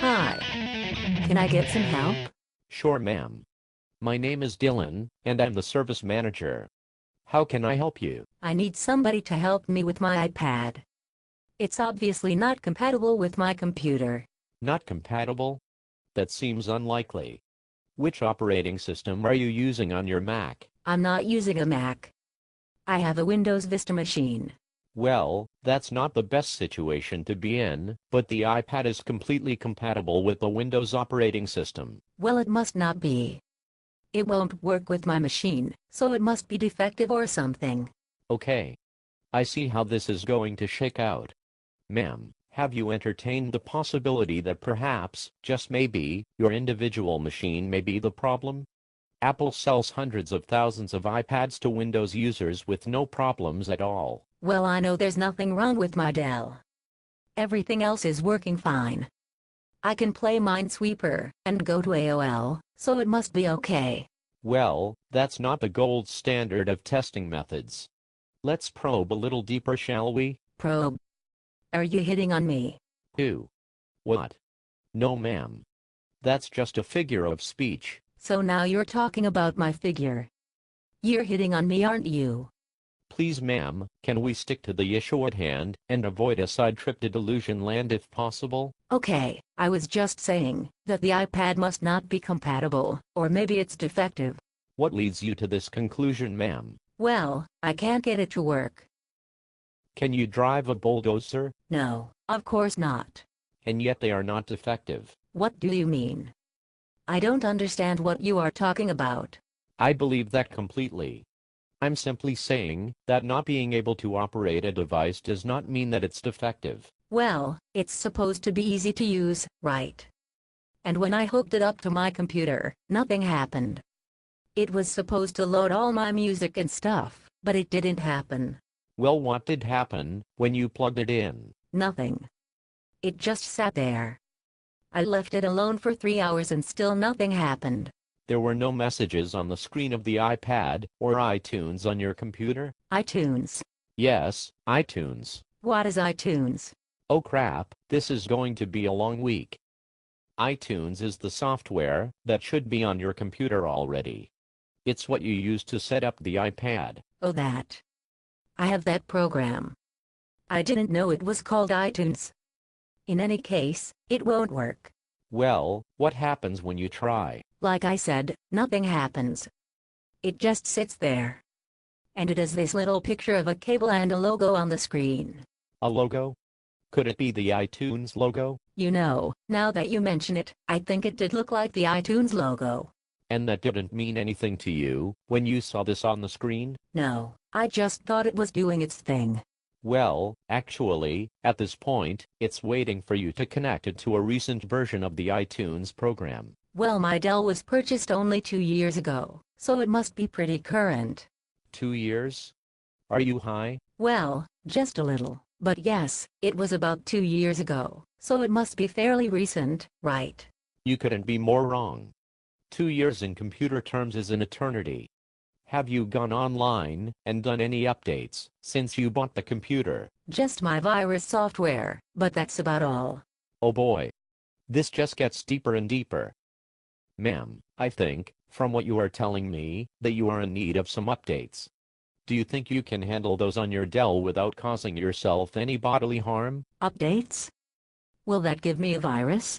Hi. Can I get some help? Sure, ma'am. My name is Dillon, and I'm the service manager. How can I help you? I need somebody to help me with my iPad. It's obviously not compatible with my computer. Not compatible? That seems unlikely. Which operating system are you using on your Mac? I'm not using a Mac. I have a Windows Vista machine. Well, that's not the best situation to be in, but the iPad is completely compatible with the Windows operating system. Well, it must not be. It won't work with my machine, so it must be defective or something. Okay. I see how this is going to shake out. Ma'am, have you entertained the possibility that perhaps, just maybe, your individual machine may be the problem? Apple sells hundreds of thousands of iPads to Windows users with no problems at all. Well, I know there's nothing wrong with my Dell. Everything else is working fine. I can play Minesweeper and go to AOL, so it must be okay. Well, that's not the gold standard of testing methods. Let's probe a little deeper, shall we? Probe. Are you hitting on me? Who? What? No, ma'am. That's just a figure of speech. So now you're talking about my figure. You're hitting on me, aren't you? Please, ma'am, can we stick to the issue at hand and avoid a side trip to delusion land if possible? Okay, I was just saying that the iPad must not be compatible, or maybe it's defective. What leads you to this conclusion, ma'am? Well, I can't get it to work. Can you drive a bulldozer? No, of course not. And yet they are not defective. What do you mean? I don't understand what you are talking about. I believe that completely. I'm simply saying that not being able to operate a device does not mean that it's defective. Well, it's supposed to be easy to use, right? And when I hooked it up to my computer, nothing happened. It was supposed to load all my music and stuff, but it didn't happen. Well, what did happen when you plugged it in? Nothing. It just sat there. I left it alone for 3 hours and still nothing happened. There were no messages on the screen of the iPad or iTunes on your computer? iTunes. Yes, iTunes. What is iTunes? Oh crap, this is going to be a long week. iTunes is the software that should be on your computer already. It's what you use to set up the iPad. Oh, that. I have that program. I didn't know it was called iTunes. In any case, it won't work. Well, what happens when you try? Like I said, nothing happens. It just sits there. And it has this little picture of a cable and a logo on the screen. A logo? Could it be the iTunes logo? You know, now that you mention it, I think it did look like the iTunes logo. And that didn't mean anything to you when you saw this on the screen? No, I just thought it was doing its thing. Well, actually, at this point, it's waiting for you to connect it to a recent version of the iTunes program. Well, my Dell was purchased only 2 years ago, so it must be pretty current. 2 years? Are you high? Well, just a little, but yes, it was about 2 years ago, so it must be fairly recent, right? You couldn't be more wrong. 2 years in computer terms is an eternity. Have you gone online and done any updates since you bought the computer? Just my virus software, but that's about all. Oh boy. This just gets deeper and deeper. Ma'am, I think, from what you are telling me, that you are in need of some updates. Do you think you can handle those on your Dell without causing yourself any bodily harm? Updates? Will that give me a virus?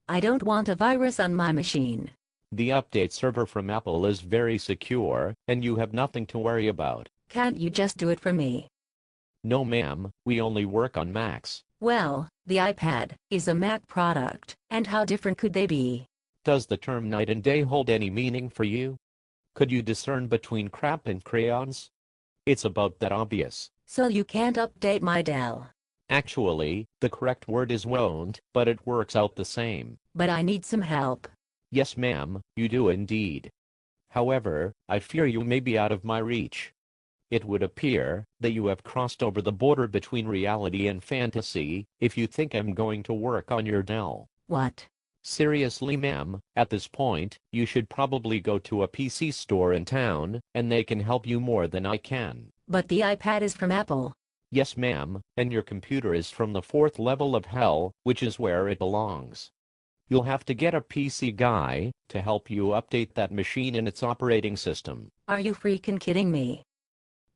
I don't want a virus on my machine. The update server from Apple is very secure, and you have nothing to worry about. Can't you just do it for me? No, ma'am, we only work on Macs. Well, the iPad is a Mac product, and how different could they be? Does the term night and day hold any meaning for you? Could you discern between crap and crayons? It's about that obvious. So you can't update my Dell. Actually, the correct word is won't, but it works out the same. But I need some help. Yes, ma'am, you do indeed. However, I fear you may be out of my reach. It would appear that you have crossed over the border between reality and fantasy if you think I'm going to work on your Dell. What? Seriously, ma'am, at this point, you should probably go to a PC store in town, and they can help you more than I can. But the iPad is from Apple. Yes, ma'am, and your computer is from the 4th level of hell, which is where it belongs. You'll have to get a PC guy to help you update that machine and its operating system. Are you freaking kidding me?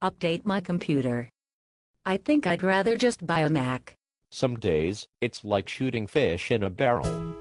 Update my computer? I think I'd rather just buy a Mac. Some days, it's like shooting fish in a barrel.